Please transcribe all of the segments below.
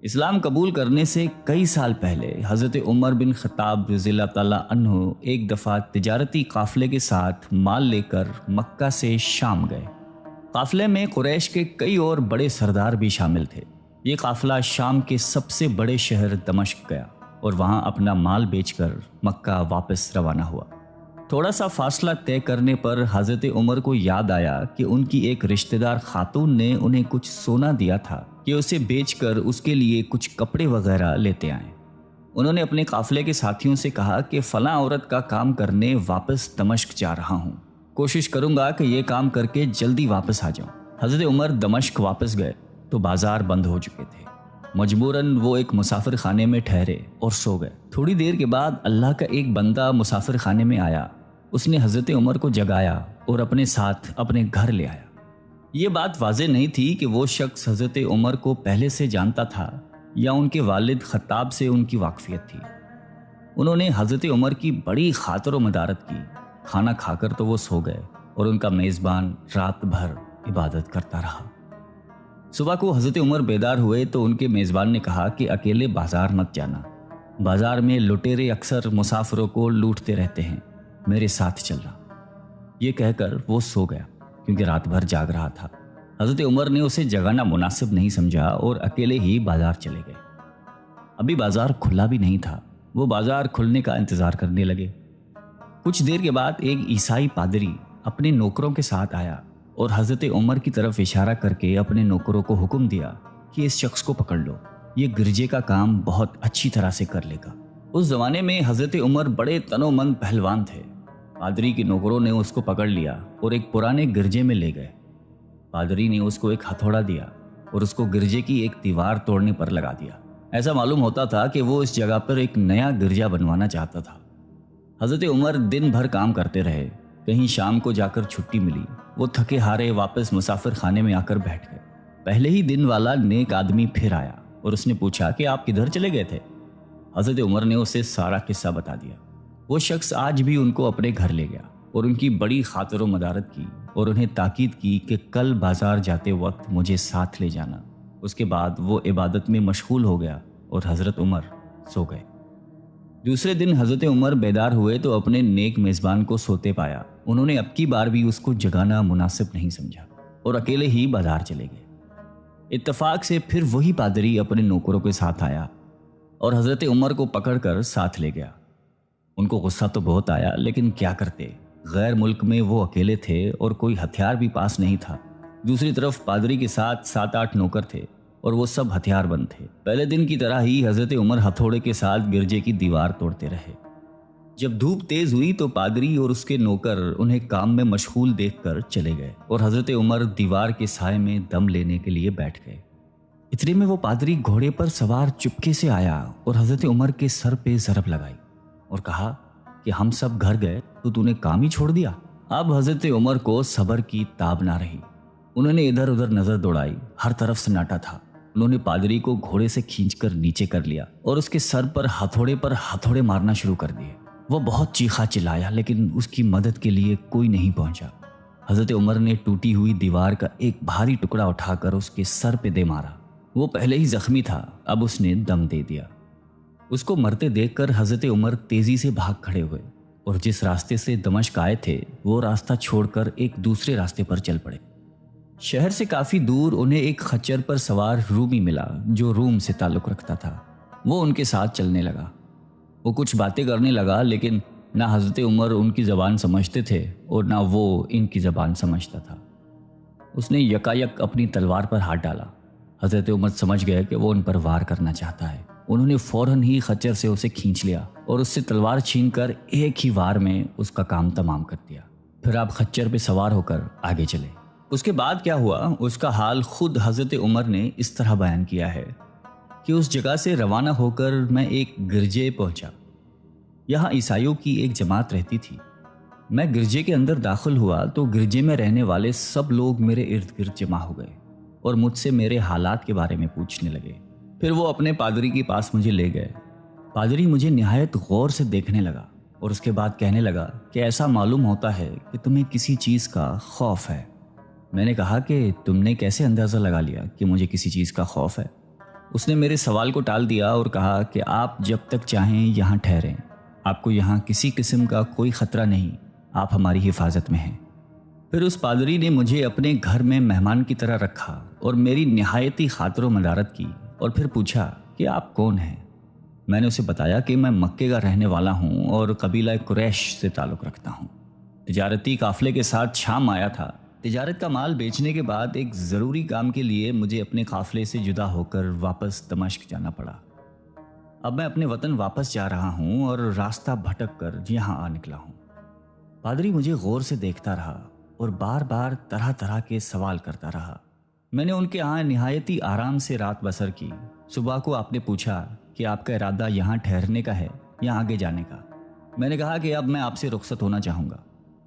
اسلام قبول کرنے سے کئی سال پہلے حضرت عمر بن خطاب رضی اللہ تعالیٰ عنہ ایک دفعہ تجارتی قافلے کے ساتھ مال لے کر مکہ سے شام گئے۔ قافلے میں قریش کے کئی اور بڑے سردار بھی شامل تھے۔ یہ قافلہ شام کے سب سے بڑے شہر دمشق گیا اور وہاں اپنا مال بیچ کر مکہ واپس روانہ ہوا۔ تھوڑا سا فاصلہ طے کرنے پر حضرت عمر کو یاد آیا کہ ان کی ایک رشتہ دار خاتون نے انہیں کچھ سونا دیا تھا کہ اسے بیچ کر اس کے لیے کچھ کپڑے وغیرہ لیتے آئیں۔ انہوں نے اپنے قافلے کے ساتھیوں سے کہا کہ فلاں عورت کا کام کرنے واپس دمشق جا رہا ہوں، کوشش کروں گا کہ یہ کام کر کے جلدی واپس آ جاؤں۔ حضرت عمر دمشق واپس گئے تو بازار بند ہو چکے تھے۔ مجبوراً وہ ایک مسافر خانے میں ٹھہرے اور سو گئے۔ تھوڑی دیر کے بعد اللہ کا ایک بندہ مسافر خانے میں آیا۔ اس نے حضرت عمر کو جگایا اور اپنے ساتھ اپنے گھر لے آیا۔ یہ بات واضح نہیں تھی کہ وہ شخص حضرت عمر کو پہلے سے جانتا تھا یا ان کے والد خطاب سے ان کی واقفیت تھی۔ انہوں نے حضرت عمر کی بڑی خاطر و مدارت کی۔ کھانا کھا کر تو وہ سو گئے اور ان کا میزبان رات بھر عبادت کرتا رہا۔ صبح کو حضرت عمر بیدار ہوئے تو ان کے میزبان نے کہا کہ اکیلے بازار مت جانا، بازار میں لٹیرے اکثر مسافروں کو لوٹتے رہتے ہیں، میرے ساتھ چلنا۔ یہ کہہ کر وہ سو گیا کیونکہ رات بھر جاگ رہا تھا۔ حضرت عمر نے اسے جگانا مناسب نہیں سمجھا اور اکیلے ہی بازار چلے گئے۔ ابھی بازار کھلا بھی نہیں تھا، وہ بازار کھلنے کا انتظار کرنے لگے۔ کچھ دیر کے بعد ایک عیسائی پادری اپنے نوکروں کے ساتھ آیا اور حضرت عمر کی طرف اشارہ کر کے اپنے نوکروں کو حکم دیا کہ اس شخص کو پکڑ لو، یہ گرجے کا کام بہت اچھی طرح سے کر لے گا۔ اس زمانے میں حضرت عمر بڑے تنومند پہلوان تھے۔ پادری کے نوکروں نے اس کو پکڑ لیا اور ایک پرانے گرجے میں لے گئے۔ پادری نے اس کو ایک ہتھوڑا دیا اور اس کو گرجے کی ایک دیوار توڑنے پر لگا دیا۔ ایسا معلوم ہوتا تھا کہ وہ اس جگہ پر ایک نیا گرجا بنوانا چاہتا تھا۔ حضرت عمر دن بھر کام کرتے رہے۔ کہیں شام کو جا کر چھٹی ملی، وہ تھکے ہارے واپس مسافر خانے میں آ کر بیٹھ گئے۔ پہلے ہی دن والا نیک آدمی پھر آیا اور اس نے پوچھا کہ آپ کدھر چلے گئے تھے؟ حضرت عمر نے اسے سارا قصہ بتا دیا۔ وہ شخص آج بھی ان کو اپنے گھر لے گیا اور ان کی بڑی خاطر و مدارت کی اور انہیں تاکید کی کہ کل بازار جاتے وقت مجھے ساتھ لے جانا۔ اس کے بعد وہ عبادت میں مشغول ہو گیا اور حضرت عمر سو گئے۔ دوسرے دن حضرت عمر بیدار ہوئے تو اپنے نیک میزبان کو سوتے پایا۔ انہوں نے اب کی بار بھی اس کو جگانا مناسب نہیں سمجھا اور اکیلے ہی بازار چلے گئے۔ اتفاق سے پھر وہی پادری اپنے نوکروں کے ساتھ آیا اور حضرت عمر کو پکڑ کر ساتھ لے گیا۔ ان کو غصہ تو بہت آیا، لیکن کیا کرتے، غیر ملک میں وہ اکیلے تھے اور کوئی ہتھیار بھی پاس نہیں تھا۔ دوسری طرف پادری کے ساتھ 7-8 نوکر تھے اور وہ سب ہتھیار بند تھے۔ پہلے دن کی طرح ہی حضرت عمر ہتھوڑے کے ساتھ گرجے کی دیوار توڑتے رہے۔ جب دھوپ تیز ہوئی تو پادری اور اس کے نوکر انہیں کام میں مشغول دیکھ کر چلے گئے اور حضرت عمر دیوار کے سائے میں دم لینے کے لیے بیٹھ گئے۔ اتنے میں وہ پادری گھوڑے پر سوار چپکے سے آیا اور حضرت عمر کے سر پہ ضرب لگائی اور کہا کہ ہم سب گھر گئے تو نے کام ہی چھوڑ دیا۔ اب حضرت عمر کو صبر کی تاب نہ رہی۔ انہوں نے ادھر ادھر نظر دوڑائی، ہر طرف سناٹا تھا۔ انہوں نے پادری کو گھوڑے سے کھینچ کر نیچے کر لیا اور اس کے سر پر ہتھوڑے مارنا شروع کر دیے۔ وہ بہت چیخا چلایا لیکن اس کی مدد کے لیے کوئی نہیں پہنچا۔ حضرت عمر نے ٹوٹی ہوئی دیوار کا ایک بھاری ٹکڑا اٹھا کر اس کے سر پہ دے مارا۔ وہ پہلے ہی زخمی تھا، اب اس نے دم دے دیا۔ اس کو مرتے دیکھ کر حضرت عمر تیزی سے بھاگ کھڑے ہوئے اور جس راستے سے دمشق آئے تھے وہ راستہ چھوڑ کر ایک دوسرے راستے پر چل پڑے۔ شہر سے کافی دور انہیں ایک خچر پر سوار رومی ملا جو روم سے تعلق رکھتا تھا۔ وہ ان کے ساتھ چلنے لگا۔ وہ کچھ باتیں کرنے لگا لیکن نہ حضرت عمر ان کی زبان سمجھتے تھے اور نہ وہ ان کی زبان سمجھتا تھا۔ اس نے یکایک اپنی تلوار پر ہاتھ ڈالا۔ حضرت عمر سمجھ گئے کہ وہ ان پر وار کرنا چاہتا ہے۔ انہوں نے فوراً ہی خچر سے اسے کھینچ لیا اور اس سے تلوار چھین کر ایک ہی وار میں اس کا کام تمام کر دیا۔ پھر آپ خچر پہ سوار ہو کر آگے چلے۔ اس کے بعد کیا ہوا اس کا حال خود حضرت عمر نے اس طرح بیان کیا ہے کہ اس جگہ سے روانہ ہو کر میں ایک گرجے پہنچا۔ یہاں عیسائیوں کی ایک جماعت رہتی تھی۔ میں گرجے کے اندر داخل ہوا تو گرجے میں رہنے والے سب لوگ میرے ارد گرد جمع ہو گئے اور مجھ سے میرے حالات کے بارے میں پوچھنے لگے۔ پھر وہ اپنے پادری کے پاس مجھے لے گئے۔ پادری مجھے نہایت غور سے دیکھنے لگا اور اس کے بعد کہنے لگا کہ ایسا معلوم ہوتا ہے کہ تمہیں کسی چیز کا خوف ہے۔ میں نے کہا کہ تم نے کیسے اندازہ لگا لیا کہ مجھے کسی چیز کا خوف ہے؟ اس نے میرے سوال کو ٹال دیا اور کہا کہ آپ جب تک چاہیں یہاں ٹھہریں، آپ کو یہاں کسی قسم کا کوئی خطرہ نہیں، آپ ہماری حفاظت میں ہیں۔ پھر اس پادری نے مجھے اپنے گھر میں مہمان کی طرح رکھا اور میری نہایتی خاطر و مدارت کی، اور پھر پوچھا کہ آپ کون ہیں؟ میں نے اسے بتایا کہ میں مکے کا رہنے والا ہوں اور قبیلہ قریش سے تعلق رکھتا ہوں۔ تجارتی قافلے کے ساتھ شام آیا تھا۔ تجارت کا مال بیچنے کے بعد ایک ضروری کام کے لیے مجھے اپنے قافلے سے جدا ہو کر واپس دمشق جانا پڑا۔ اب میں اپنے وطن واپس جا رہا ہوں اور راستہ بھٹک کر یہاں آ نکلا ہوں۔ پادری مجھے غور سے دیکھتا رہا اور بار بار طرح طرح کے سوال کرتا رہا۔ میں نے ان کے ہاں نہایتی آرام سے رات بسر کی۔ صبح کو آپ نے پوچھا کہ آپ کا ارادہ یہاں ٹھہرنے کا ہے یا آگے جانے کا؟ میں نے کہا کہ اب میں آپ سے رخصت ہونا چاہوں گا۔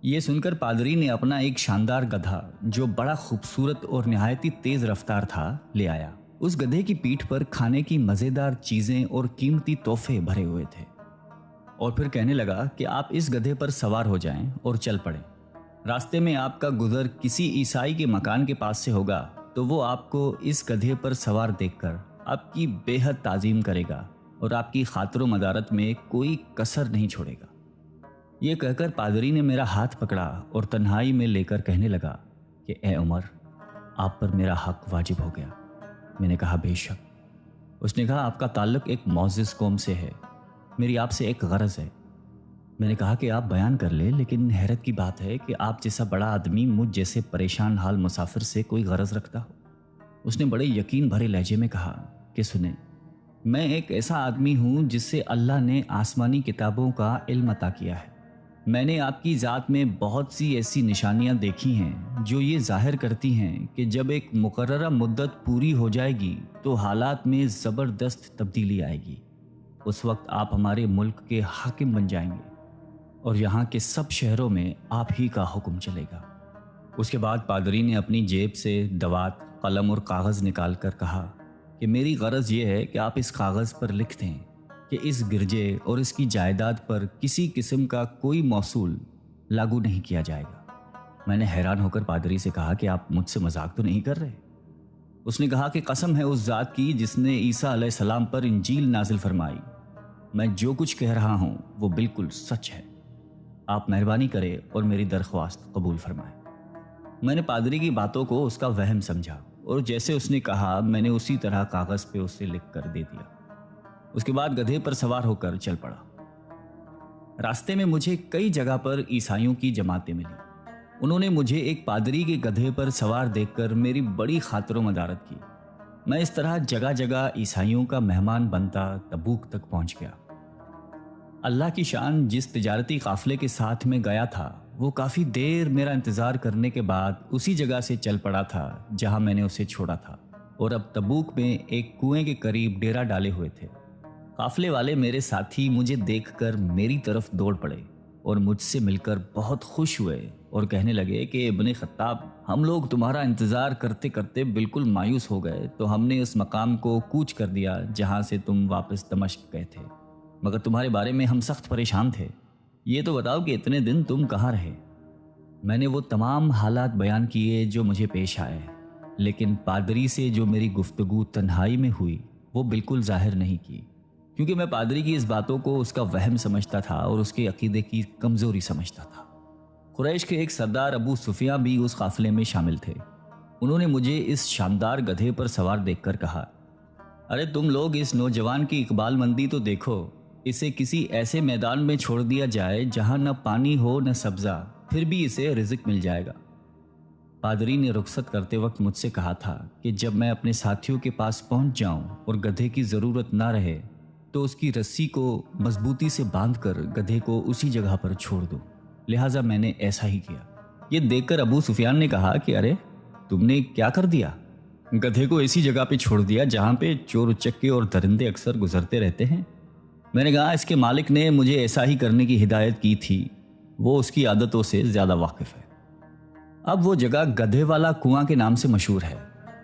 یہ سن کر پادری نے اپنا ایک شاندار گدھا جو بڑا خوبصورت اور نہایتی تیز رفتار تھا لے آیا۔ اس گدھے کی پیٹھ پر کھانے کی مزیدار چیزیں اور قیمتی تحفے بھرے ہوئے تھے، اور پھر کہنے لگا کہ آپ اس گدھے پر سوار ہو جائیں اور چل پڑیں۔ راستے میں آپ کا گزر کسی عیسائی کے مکان کے پاس سے ہوگا تو وہ آپ کو اس گدھے پر سوار دیکھ کر آپ کی بے حد تعظیم کرے گا اور آپ کی خاطر و مدارت میں کوئی کسر نہیں چھوڑے گا۔ یہ کہہ کر پادری نے میرا ہاتھ پکڑا اور تنہائی میں لے کر کہنے لگا کہ اے عمر، آپ پر میرا حق واجب ہو گیا۔ میں نے کہا بے شک۔ اس نے کہا آپ کا تعلق ایک معزز قوم سے ہے، میری آپ سے ایک غرض ہے۔ میں نے کہا کہ آپ بیان کر لیں، لیکن حیرت کی بات ہے کہ آپ جیسا بڑا آدمی مجھ جیسے پریشان حال مسافر سے کوئی غرض رکھتا ہو۔ اس نے بڑے یقین بھرے لہجے میں کہا کہ سنیں، میں ایک ایسا آدمی ہوں جس سے اللہ نے آسمانی کتابوں کا علم عطا کیا ہے۔ میں نے آپ کی ذات میں بہت سی ایسی نشانیاں دیکھی ہیں جو یہ ظاہر کرتی ہیں کہ جب ایک مقررہ مدت پوری ہو جائے گی تو حالات میں زبردست تبدیلی آئے گی۔ اس وقت آپ ہمارے ملک کے حاکم بن جائیں گے اور یہاں کے سب شہروں میں آپ ہی کا حکم چلے گا۔ اس کے بعد پادری نے اپنی جیب سے دوات، قلم اور کاغذ نکال کر کہا کہ میری غرض یہ ہے کہ آپ اس کاغذ پر لکھ دیں کہ اس گرجے اور اس کی جائیداد پر کسی قسم کا کوئی موصول لاگو نہیں کیا جائے گا۔ میں نے حیران ہو کر پادری سے کہا کہ آپ مجھ سے مذاق تو نہیں کر رہے؟ اس نے کہا کہ قسم ہے اس ذات کی جس نے عیسیٰ علیہ السلام پر انجیل نازل فرمائی، میں جو کچھ کہہ رہا ہوں وہ بالکل سچ ہے۔ آپ مہربانی کریں اور میری درخواست قبول فرمائیں۔ میں نے پادری کی باتوں کو اس کا وہم سمجھا اور جیسے اس نے کہا میں نے اسی طرح کاغذ پہ اسے لکھ کر دے دیا۔ اس کے بعد گدھے پر سوار ہو کر چل پڑا۔ راستے میں مجھے کئی جگہ پر عیسائیوں کی جماعتیں ملی۔ انہوں نے مجھے ایک پادری کے گدھے پر سوار دیکھ کر میری بڑی خاطر و مدارت کی۔ میں اس طرح جگہ جگہ عیسائیوں کا مہمان بنتا تبوک تک پہنچ گیا۔ اللہ کی شان، جس تجارتی قافلے کے ساتھ میں گیا تھا وہ کافی دیر میرا انتظار کرنے کے بعد اسی جگہ سے چل پڑا تھا جہاں میں نے اسے چھوڑا تھا، اور اب تبوک میں ایک کنویں کے قریب ڈیرا ڈالے ہوئے تھے۔ قافلے والے میرے ساتھی مجھے دیکھ کر میری طرف دوڑ پڑے اور مجھ سے مل کر بہت خوش ہوئے اور کہنے لگے کہ ابن خطاب، ہم لوگ تمہارا انتظار کرتے کرتے بالکل مایوس ہو گئے تو ہم نے اس مقام کو کوچ کر دیا جہاں سے تم واپس دمشق گئے تھے، مگر تمہارے بارے میں ہم سخت پریشان تھے۔ یہ تو بتاؤ کہ اتنے دن تم کہاں رہے؟ میں نے وہ تمام حالات بیان کیے جو مجھے پیش آئے، لیکن پادری سے جو میری گفتگو تنہائی میں ہوئی وہ بالکل ظاہر نہیں کی، کیونکہ میں پادری کی اس باتوں کو اس کا وہم سمجھتا تھا اور اس کے عقیدے کی کمزوری سمجھتا تھا۔ قریش کے ایک سردار ابو سفیان بھی اس قافلے میں شامل تھے۔ انہوں نے مجھے اس شاندار گدھے پر سوار دیکھ کر کہا، ارے تم لوگ اس نوجوان کی اقبال مندی تو دیکھو، اسے کسی ایسے میدان میں چھوڑ دیا جائے جہاں نہ پانی ہو نہ سبزہ، پھر بھی اسے رزق مل جائے گا۔ پادری نے رخصت کرتے وقت مجھ سے کہا تھا کہ جب میں اپنے ساتھیوں کے پاس پہنچ جاؤں اور گدھے کی ضرورت نہ رہے تو اس کی رسی کو مضبوطی سے باندھ کر گدھے کو اسی جگہ پر چھوڑ دو، لہٰذا میں نے ایسا ہی کیا۔ یہ دیکھ کر ابو سفیان نے کہا کہ ارے تم نے کیا کر دیا؟ گدھے کو ایسی جگہ پہ چھوڑ دیا جہاں پہ چور اچکے اور درندے اکثر گزرتے رہتے ہیں۔ میں نے کہا اس کے مالک نے مجھے ایسا ہی کرنے کی ہدایت کی تھی، وہ اس کی عادتوں سے زیادہ واقف ہے۔ اب وہ جگہ گدھے والا کنواں کے نام سے مشہور ہے۔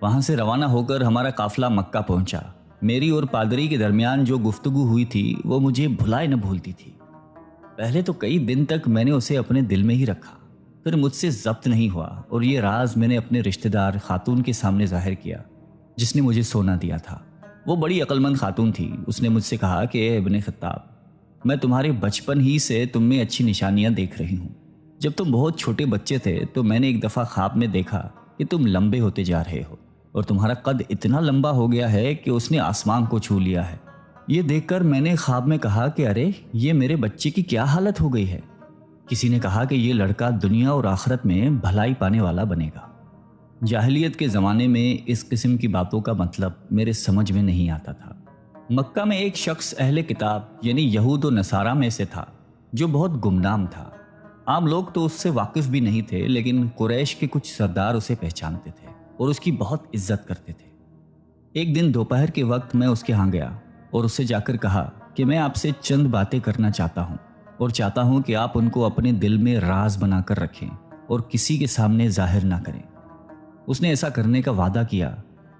وہاں سے روانہ ہو کر ہمارا قافلہ مکہ پہنچا۔ میری اور پادری کے درمیان جو گفتگو ہوئی تھی وہ مجھے بھلائے نہ بھولتی تھی۔ پہلے تو کئی دن تک میں نے اسے اپنے دل میں ہی رکھا، پھر مجھ سے ضبط نہیں ہوا اور یہ راز میں نے اپنے رشتہ دار خاتون کے سامنے ظاہر کیا جس نے مجھے سونا دیا تھا۔ وہ بڑی عقل مند خاتون تھی۔ اس نے مجھ سے کہا کہ اے ابن خطاب، میں تمہارے بچپن ہی سے تم میں اچھی نشانیاں دیکھ رہی ہوں۔ جب تم بہت چھوٹے بچے تھے تو میں نے ایک دفعہ خواب میں دیکھا کہ تم لمبے ہوتے جا رہے ہو اور تمہارا قد اتنا لمبا ہو گیا ہے کہ اس نے آسمان کو چھو لیا ہے۔ یہ دیکھ کر میں نے خواب میں کہا کہ ارے یہ میرے بچے کی کیا حالت ہو گئی ہے۔ کسی نے کہا کہ یہ لڑکا دنیا اور آخرت میں بھلائی پانے والا بنے گا۔ جاہلیت کے زمانے میں اس قسم کی باتوں کا مطلب میرے سمجھ میں نہیں آتا تھا۔ مکہ میں ایک شخص اہل کتاب یعنی یہود و نصارہ میں سے تھا جو بہت گمنام تھا۔ عام لوگ تو اس سے واقف بھی نہیں تھے، لیکن قریش کے کچھ سردار اسے پہچانتے تھے اور اس کی بہت عزت کرتے تھے۔ ایک دن دوپہر کے وقت میں اس کے ہاں گیا اور اسے جا کر کہا کہ میں آپ سے چند باتیں کرنا چاہتا ہوں اور چاہتا ہوں کہ آپ ان کو اپنے دل میں راز بنا کر رکھیں اور کسی کے سامنے ظاہر نہ کریں۔ اس نے ایسا کرنے کا وعدہ کیا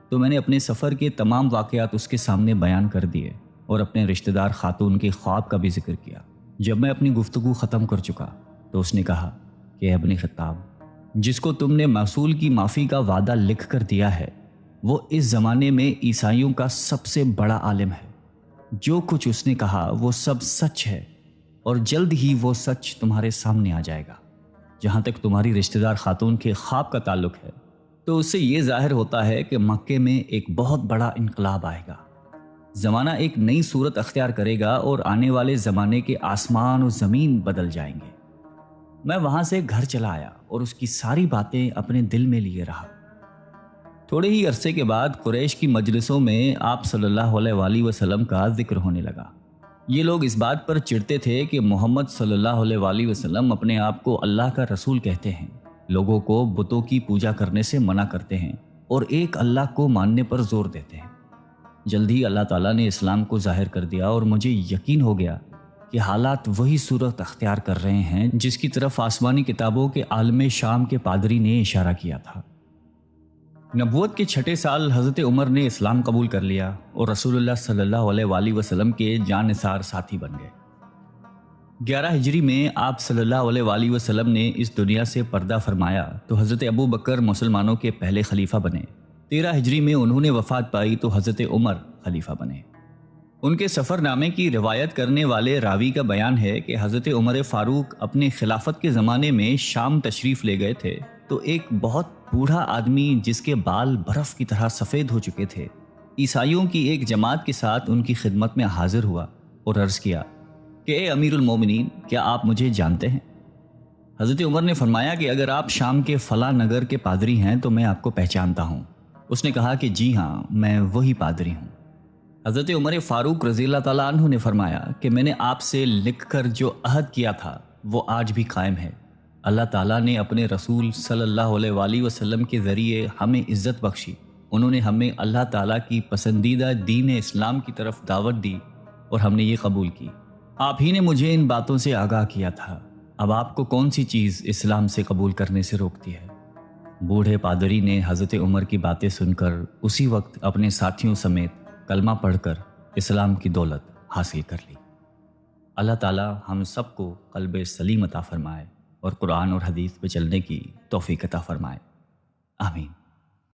تو میں نے اپنے سفر کے تمام واقعات اس کے سامنے بیان کر دیے اور اپنے رشتہ دار خاتون کے خواب کا بھی ذکر کیا۔ جب میں اپنی گفتگو ختم کر چکا تو اس نے کہا کہ ابن خطاب، جس کو تم نے موصول کی معافی کا وعدہ لکھ کر دیا ہے وہ اس زمانے میں عیسائیوں کا سب سے بڑا عالم ہے۔ جو کچھ اس نے کہا وہ سب سچ ہے اور جلد ہی وہ سچ تمہارے سامنے آ جائے گا۔ جہاں تک تمہاری رشتہ دار خاتون کے خواب کا تعلق ہے تو اس سے یہ ظاہر ہوتا ہے کہ مکے میں ایک بہت بڑا انقلاب آئے گا۔ زمانہ ایک نئی صورت اختیار کرے گا اور آنے والے زمانے کے آسمان و زمین بدل جائیں گے۔ میں وہاں سے گھر چلا آیا اور اس کی ساری باتیں اپنے دل میں لیے رہا۔ تھوڑے ہی عرصے کے بعد قریش کی مجلسوں میں آپ صلی اللہ علیہ وآلہ وسلم کا ذکر ہونے لگا۔ یہ لوگ اس بات پر چڑھتے تھے کہ محمد صلی اللہ علیہ وآلہ وسلم اپنے آپ کو اللہ کا رسول کہتے ہیں، لوگوں کو بتوں کی پوجا کرنے سے منع کرتے ہیں اور ایک اللہ کو ماننے پر زور دیتے ہیں۔ جلد ہی اللہ تعالیٰ نے اسلام کو ظاہر کر دیا اور مجھے یقین ہو گیا کہ حالات وہی صورت اختیار کر رہے ہیں جس کی طرف آسمانی کتابوں کے عالم شام کے پادری نے اشارہ کیا تھا۔ نبوت کے چھٹے سال حضرت عمر نے اسلام قبول کر لیا اور رسول اللہ صلی اللہ علیہ وآلہ وسلم کے جان نثار ساتھی بن گئے۔ 11 ہجری میں آپ صلی اللہ علیہ وآلہ وسلم نے اس دنیا سے پردہ فرمایا تو حضرت ابو بکر مسلمانوں کے پہلے خلیفہ بنے۔ 13 ہجری میں انہوں نے وفات پائی تو حضرت عمر خلیفہ بنے۔ ان کے سفر نامے کی روایت کرنے والے راوی کا بیان ہے کہ حضرت عمر فاروق اپنے خلافت کے زمانے میں شام تشریف لے گئے تھے تو ایک بہت بوڑھا آدمی جس کے بال برف کی طرح سفید ہو چکے تھے عیسائیوں کی ایک جماعت کے ساتھ ان کی خدمت میں حاضر ہوا اور عرض کیا کہ اے امیر المومنین، کیا آپ مجھے جانتے ہیں؟ حضرت عمر نے فرمایا کہ اگر آپ شام کے فلاں نگر کے پادری ہیں تو میں آپ کو پہچانتا ہوں۔ اس نے کہا کہ جی ہاں، میں وہی پادری ہوں۔ حضرت عمر فاروق رضی اللہ تعالیٰ عنہ نے فرمایا کہ میں نے آپ سے لکھ کر جو عہد کیا تھا وہ آج بھی قائم ہے۔ اللہ تعالیٰ نے اپنے رسول صلی اللہ علیہ وآلہ وسلم کے ذریعے ہمیں عزت بخشی۔ انہوں نے ہمیں اللہ تعالیٰ کی پسندیدہ دین اسلام کی طرف دعوت دی اور ہم نے یہ قبول کی۔ آپ ہی نے مجھے ان باتوں سے آگاہ کیا تھا۔ اب آپ کو کون سی چیز اسلام سے قبول کرنے سے روکتی ہے؟ بوڑھے پادری نے حضرت عمر کی باتیں سن کر اسی وقت اپنے ساتھیوں سمیت کلمہ پڑھ کر اسلام کی دولت حاصل کر لی۔ اللہ تعالیٰ ہم سب کو قلب سلیم عطا فرمائے اور قرآن اور حدیث پہ چلنے کی توفیق عطا فرمائے۔ آمین۔